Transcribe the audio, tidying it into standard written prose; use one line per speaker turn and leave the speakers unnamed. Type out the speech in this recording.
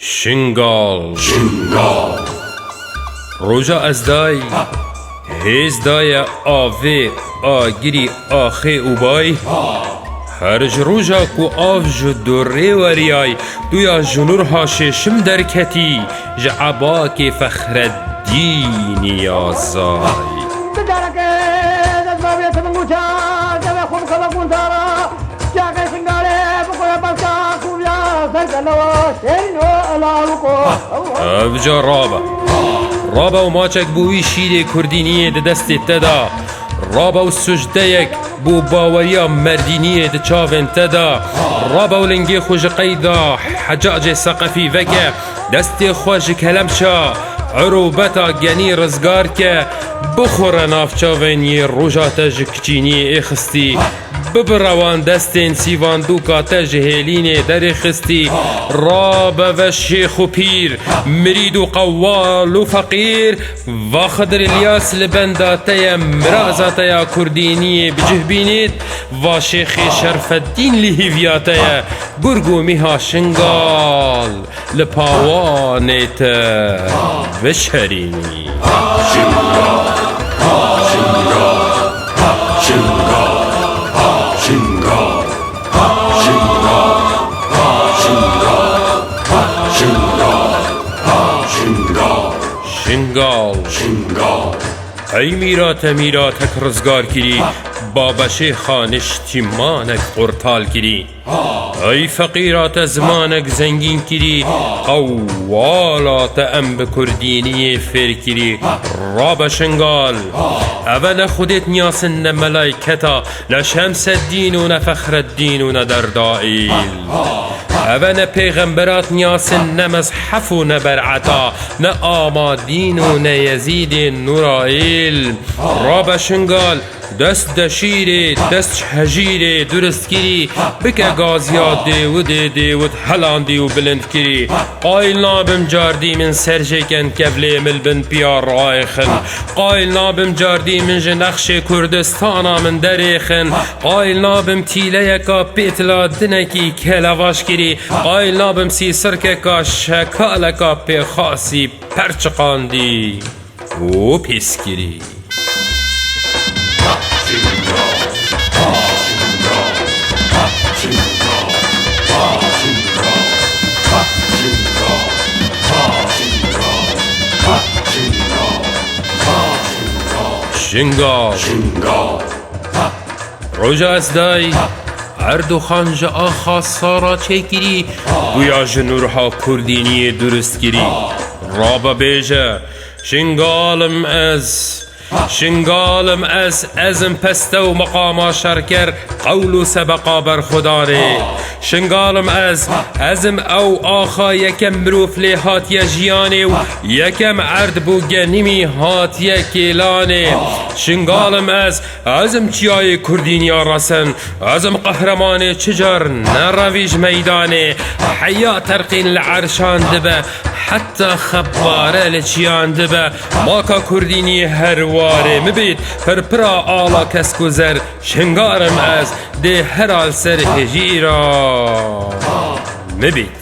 شنگال روژا از دای هیز دای آوه آگیری آخه او بای هرج روژا کو آف جو دوره وریای دویا جنور ها ششم درکتی جعبا که فخر الدین آزای افجا رابا و ماچک بوی شیر کردینی ده دست تدا رابا و سجده یک بو باوریا مردینی ده چاوین تدا رابا و لنگی خوش قیدا حجاج سقفی وکه دست خوش کلمشا عروبتا گنی رزگار که بخور نافچاوین یه روژا تج کچینی اخستی ببروان دستین سیوان دوکا تجهیلین در خستی راب و شیخ و پیر مرید و قوال و فقیر و خضر الیاس لبنداتیا مرازاتیا کردینی بجه بینید و شیخ شرف الدین لهیویاتیا گرگو میها شنگال لپاوانیت و شرینی شنگال ای میرات رزگار کری بابش خانش تیمانک قرطال کری ای فقیرات زمانک زنگین کری قوالات ام بکردینی فیر کری راب شنگال اول خودت نیاسن ملائکتا لشمس الدین و نفخر الدین و ندردائیل اول پیغمبرات نیاسن نمزحف و نبرعتا نه آمادین و نه یزید نورائیل راب شنگال دست دشیره دست حجیره درست کری بکه گازیات دیود هلاندی و بلند کری قایل نابم جاردی من سرجکن کبلی ملبن پیار رایخن قایل نابم جاردی من جنخش کردستانا من دریخن قایل نابم تیله یکا پیتلا دنکی کلواش کری قایل نابم سی سرکه شکالکا پی خاصی پرچقاندی و پیس کری شنگال روژا از دای اردو خانج آخا سارا چه کری گویا جنورها کردینی درست کری رابا بیجه شنگالم از ازم پسته و مقاما شرکر قول و سبقا بر خداره شنگالم ازم او آخا یکم مروف لی هاتیه جیانه و یکم عرد بو گنیمی هاتیه کیلانه شنگالم ازم چیای کردینیا رسن ازم قهرمان چجر نرویج میدانه حیا ترقین لعرشان دبه حتی خباره لچیان دبه ماکا کردینی هر واره مبید پرپرا آلا کس گذر شنگارم از ده هر آل سر هجیرا مبید